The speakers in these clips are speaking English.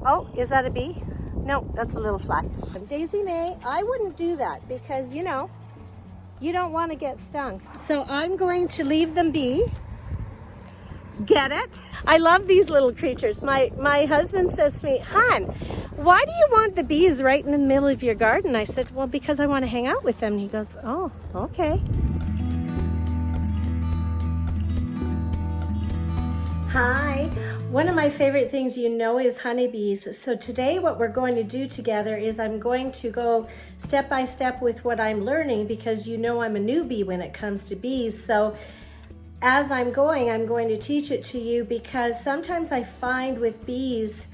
Oh, is that a bee? No, that's a little fly. Daisy May, I wouldn't do that because, you know, you don't want to get stung. So I'm going to leave them be. Get it? I love these little creatures. My husband says to me, "Hon, why do you want the bees right in the middle of your garden?" I said, "Well, because I want to hang out with them." And he goes, "Oh, okay." Hi. One of my favorite things, you know, is honeybees. So today what we're going to do together is I'm going to go step by step with what I'm learning, because you know I'm a newbie when it comes to bees. So as I'm going to teach it to you, because sometimes I find with bees,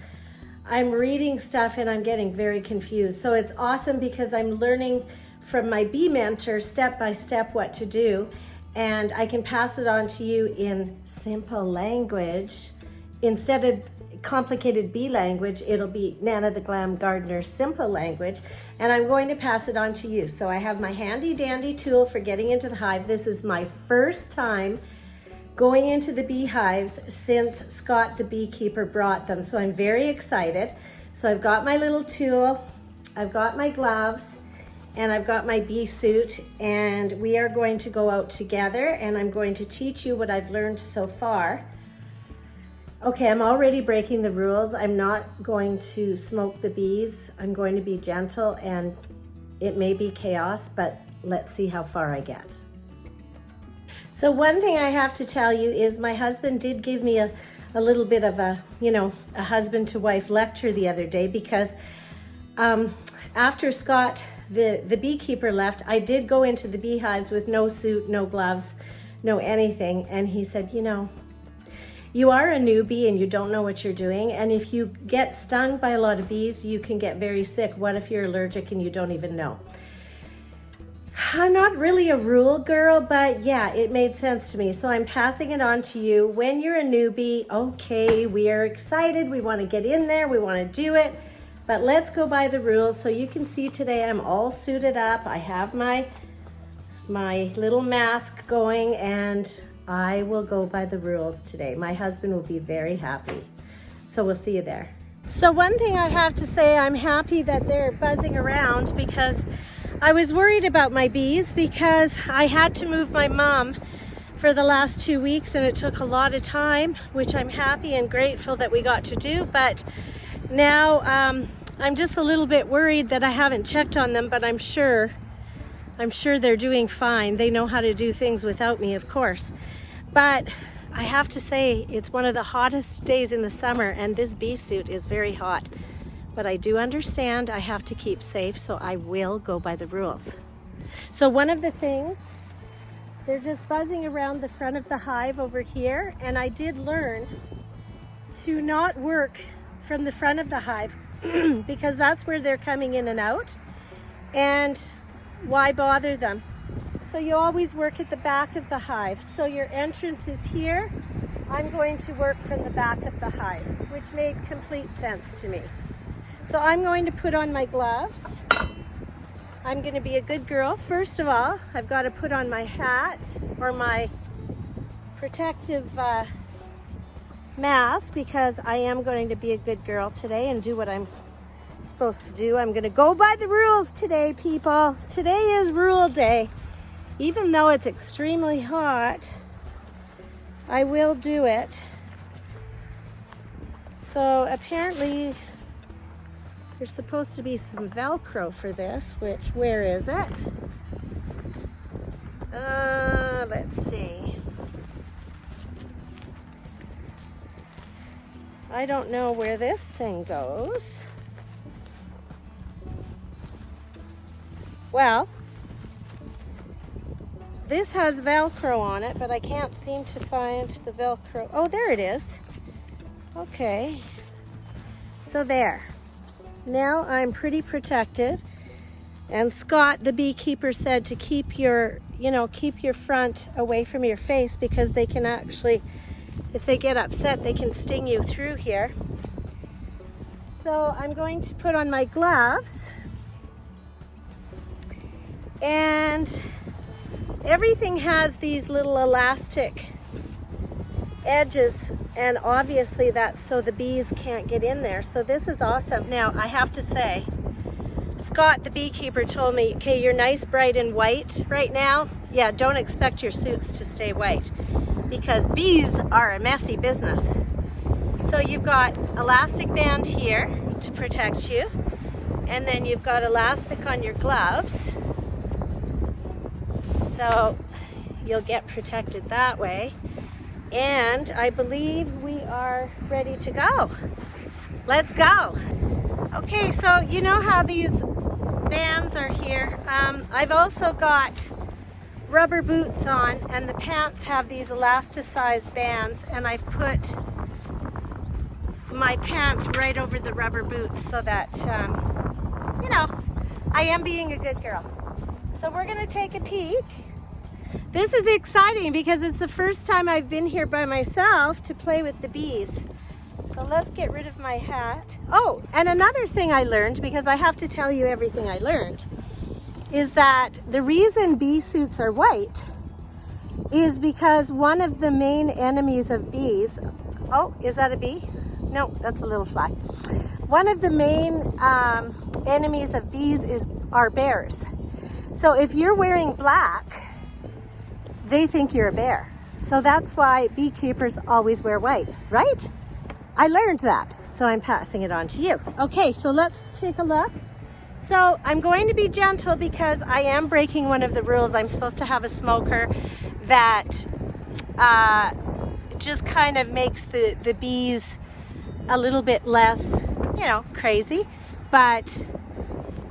I'm reading stuff and I'm getting very confused. So it's awesome because I'm learning from my bee mentor step by step what to do, and I can pass it on to you in simple language. Instead of complicated bee language, it'll be nanatheglamgardener simple language, and I'm going to pass it on to you. So I have my handy dandy tool for getting into the hive. This is my first time going into the beehives since Scott the beekeeper brought them. So I'm very excited. So I've got my little tool, I've got my gloves, and I've got my bee suit, and we are going to go out together and I'm going to teach you what I've learned so far. Okay, I'm already breaking the rules. I'm not going to smoke the bees. I'm going to be gentle, and it may be chaos, but let's see how far I get. So one thing I have to tell you is my husband did give me a little bit of a, you know, a husband to wife lecture the other day, because after Scott, the beekeeper, left, I did go into the beehives with no suit, no gloves, no anything. And he said, you know, you are a newbie and you don't know what you're doing. And if you get stung by a lot of bees, you can get very sick. What if you're allergic and you don't even know? I'm not really a rule girl, but yeah, it made sense to me. So I'm passing it on to you. When you're a newbie, okay, we are excited. We want to get in there. We want to do it. But let's go by the rules. So you can see today I'm all suited up. I have my little mask going, and I will go by the rules today. My husband will be very happy. So we'll see you there. So one thing I have to say, I'm happy that they're buzzing around, because I was worried about my bees, because I had to move my mom for the last 2 weeks and it took a lot of time, which I'm happy and grateful that we got to do. But now I'm just a little bit worried that I haven't checked on them, but I'm sure they're doing fine. They know how to do things without me, of course. But I have to say, it's one of the hottest days in the summer, and this bee suit is very hot. But I do understand I have to keep safe, so I will go by the rules. So one of the things, they're just buzzing around the front of the hive over here, and I did learn to not work from the front of the hive because that's where they're coming in and out, and why bother them? So you always work at the back of the hive. So your entrance is here. I'm going to work from the back of the hive, which made complete sense to me. So I'm going to put on my gloves. I'm going to be a good girl. First of all, I've got to put on my hat, or my protective mask, because I am going to be a good girl today and do what I'm supposed to do. I'm going to go by the rules today, people. Today is rule day. Even though it's extremely hot, I will do it. So apparently there's supposed to be some Velcro for this, which, where is it? Let's see. I don't know where this thing goes. Well, this has Velcro on it, but I can't seem to find the Velcro. Oh, there it is. Okay. So there. Now I'm pretty protected. And Scott, the beekeeper, said to keep your, keep your front away from your face, because they can actually, if they get upset, they can sting you through here. So I'm going to put on my gloves. And everything has these little elastic edges, and obviously that's so the bees can't get in there. So this is awesome. Now I have to say, Scott the beekeeper told me, okay, you're nice bright and white right now. Yeah, don't expect your suits to stay white because bees are a messy business. So you've got elastic band here to protect you, and then you've got elastic on your gloves, so you'll get protected that way. And I believe we are ready to go. Let's go. Okay, so you know how these bands are here. I've also got rubber boots on, and the pants have these elasticized bands, and I've put my pants right over the rubber boots so that, you know, I am being a good girl. So we're gonna take a peek. This is exciting because it's the first time I've been here by myself to play with the bees. So let's get rid of my hat. Oh, and another thing I learned, because I have to tell you everything I learned, is that the reason bee suits are white is because one of the main enemies of bees, oh, is that a bee? No, that's a little fly. One of the main enemies of bees are bears. So if you're wearing black, they think you're a bear. So that's why beekeepers always wear white, right? I learned that, so I'm passing it on to you. Okay, so let's take a look. So I'm going to be gentle because I am breaking one of the rules. I'm supposed to have a smoker that just kind of makes the bees a little bit less, you know, crazy, but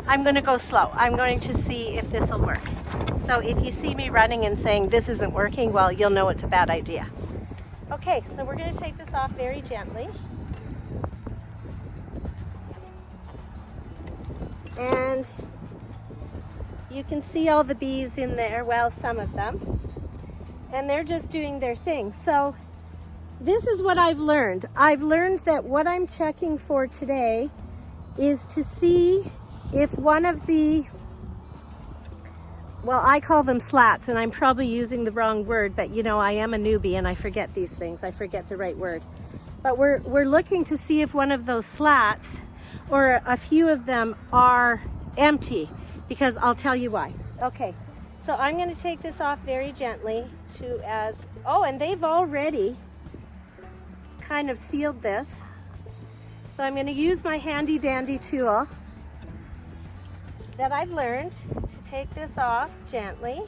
I'm going to go slow. I'm going to see if this will work. So if you see me running and saying this isn't working, well, you'll know it's a bad idea. Okay, so we're going to take this off very gently. And you can see all the bees in there, well, some of them, and they're just doing their thing. So this is what I've learned. I've learned that what I'm checking for today is to see if one of the, well, I call them slats, and I'm probably using the wrong word, but you know, I am a newbie and I forget these things. I forget the right word. But we're looking to see if one of those slats or a few of them are empty, because I'll tell you why. Okay, so I'm going to take this off very gently oh, and they've already kind of sealed this. So I'm going to use my handy dandy tool that I've learned to take this off gently.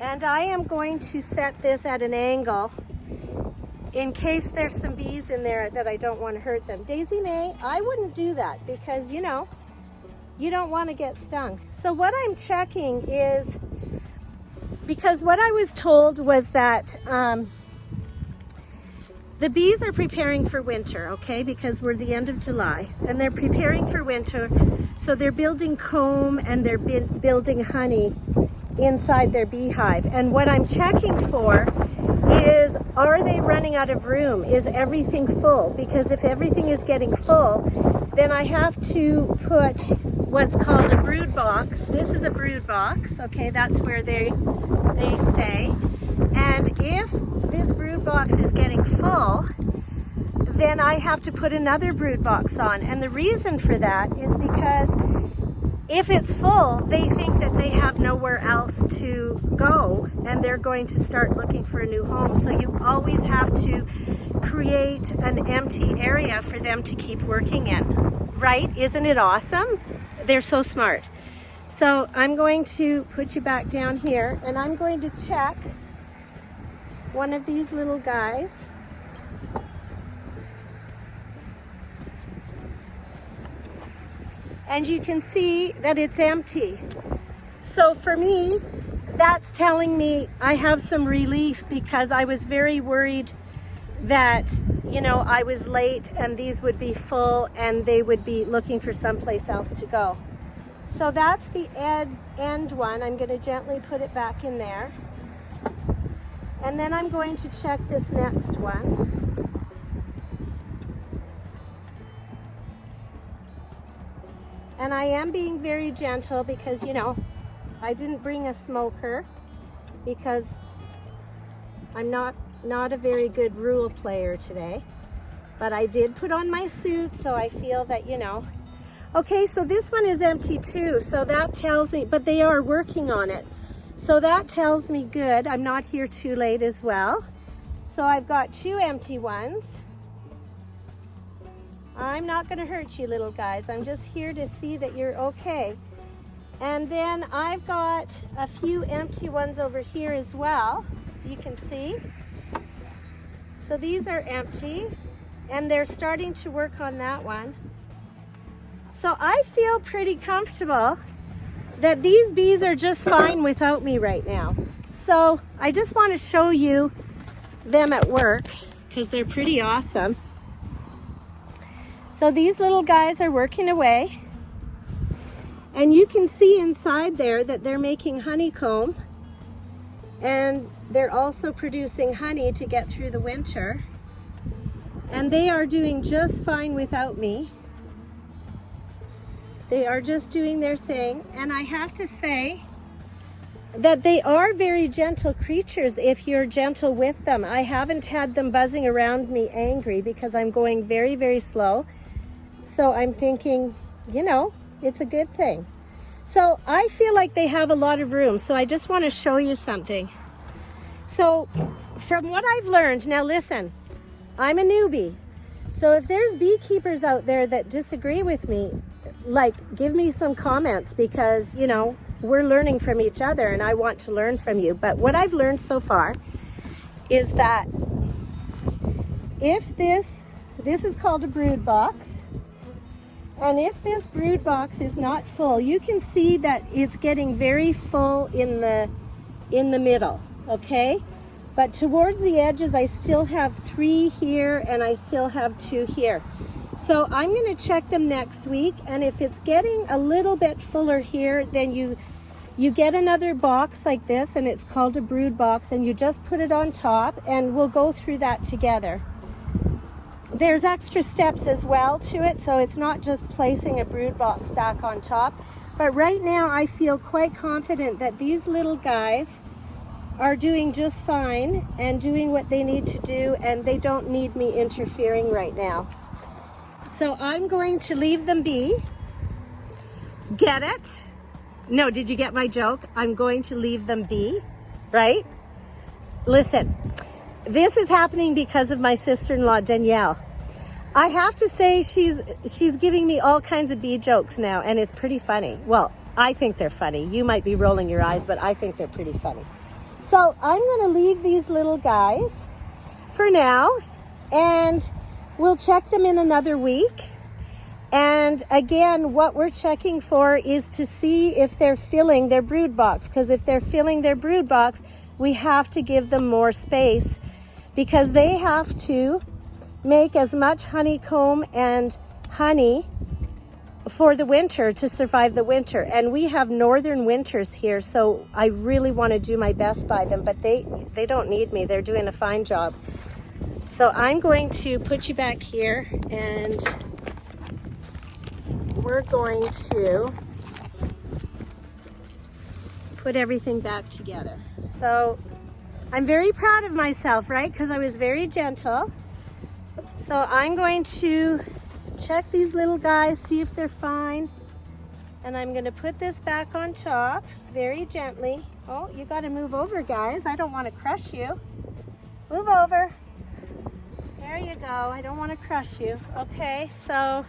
And I am going to set this at an angle in case there's some bees in there that I don't want to hurt them. Daisy May, I wouldn't do that because, you know, you don't want to get stung. So what I'm checking is, because what I was told was that the bees are preparing for winter, okay, because we're the end of July, and they're preparing for winter, so they're building comb and they're building honey inside their beehive. And what I'm checking for is, are they running out of room? Is everything full? Because if everything is getting full, then I have to put what's called a brood box. This is a brood box, okay, that's where they stay. And if this brood box is getting full, then I have to put another brood box on. And the reason for that is because if it's full, they think that they have nowhere else to go and they're going to start looking for a new home. So you always have to create an empty area for them to keep working in, right? Isn't it awesome? They're so smart. So I'm going to put you back down here, and I'm going to check one of these little guys. And you can see that it's empty. So for me, that's telling me I have some relief, because I was very worried that, you know, I was late and these would be full and they would be looking for someplace else to go. So that's the end one. I'm going to gently put it back in there. And then I'm going to check this next one. And I am being very gentle because, you know, I didn't bring a smoker because I'm not a very good rule player today, but I did put on my suit, so I feel that, you know. Okay, so this one is empty too, so that tells me, but they are working on it. So that tells me good. I'm not here too late as well. So I've got 2 empty ones. I'm not gonna hurt you little guys. I'm just here to see that you're okay. And then I've got a few empty ones over here as well. You can see. So these are empty and they're starting to work on that one. So I feel pretty comfortable that these bees are just fine without me right now. So I just want to show you them at work because they're pretty awesome. So these little guys are working away. And you can see inside there that they're making honeycomb. And they're also producing honey to get through the winter. And they are doing just fine without me. They are just doing their thing. And I have to say that they are very gentle creatures if you're gentle with them. I haven't had them buzzing around me angry because I'm going very, very slow. So I'm thinking, you know, it's a good thing. So I feel like they have a lot of room. So I just want to show you something. So from what I've learned, now listen, I'm a newbie. So if there's beekeepers out there that disagree with me, like, give me some comments because, you know, we're learning from each other and I want to learn from you. But what I've learned so far is that if this is called a brood box, and if this brood box is not full, you can see that it's getting very full in the middle, okay? But towards the edges, I still have 3 here and I still have 2 here. So I'm gonna check them next week, and if it's getting a little bit fuller here, then you get another box like this, and it's called a brood box, and you just put it on top, and we'll go through that together. There's extra steps as well to it, so it's not just placing a brood box back on top. But right now I feel quite confident that these little guys are doing just fine and doing what they need to do, and they don't need me interfering right now. So I'm going to leave them be. Get it? No, did you get my joke? I'm going to leave them be, right? Listen, this is happening because of my sister-in-law, Danielle. I have to say she's giving me all kinds of bee jokes now, and it's pretty funny. Well, I think they're funny. You might be rolling your eyes, but I think they're pretty funny. So I'm going to leave these little guys for now, and we'll check them in another week. And again, what we're checking for is to see if they're filling their brood box, because if they're filling their brood box, we have to give them more space because they have to make as much honeycomb and honey for the winter to survive the winter. And we have northern winters here, so I really want to do my best by them, but they don't need me. They're doing a fine job. So I'm going to put you back here, and we're going to put everything back together. So I'm very proud of myself, right? Because I was very gentle. So I'm going to check these little guys, see if they're fine. And I'm going to put this back on top very gently. Oh, you got to move over, guys. I don't want to crush you. Move over. There you go. I don't want to crush you. Okay, so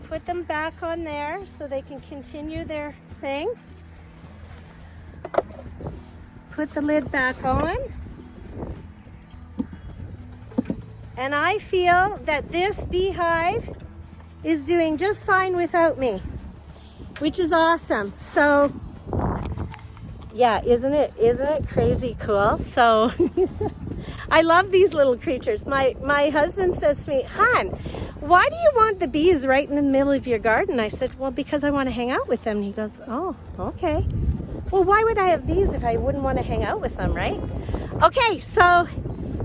put them back on there so they can continue their thing. Put the lid back on. And I feel that this beehive is doing just fine without me, which is awesome. So yeah, isn't it crazy cool? So I love these little creatures. My husband says to me, "Hon, why do you want the bees right in the middle of your garden?" I said, "Well, because I want to hang out with them." And he goes, "Oh, okay. Well, why would I have bees if I wouldn't want to hang out with them, right?" Okay, so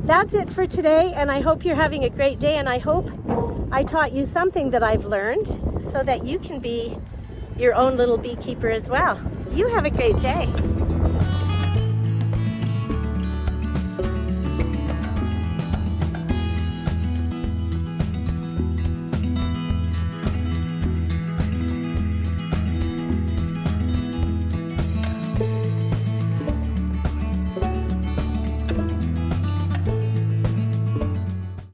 that's it for today, and I hope you're having a great day, and I hope I taught you something that I've learned so that you can be your own little beekeeper as well. You have a great day.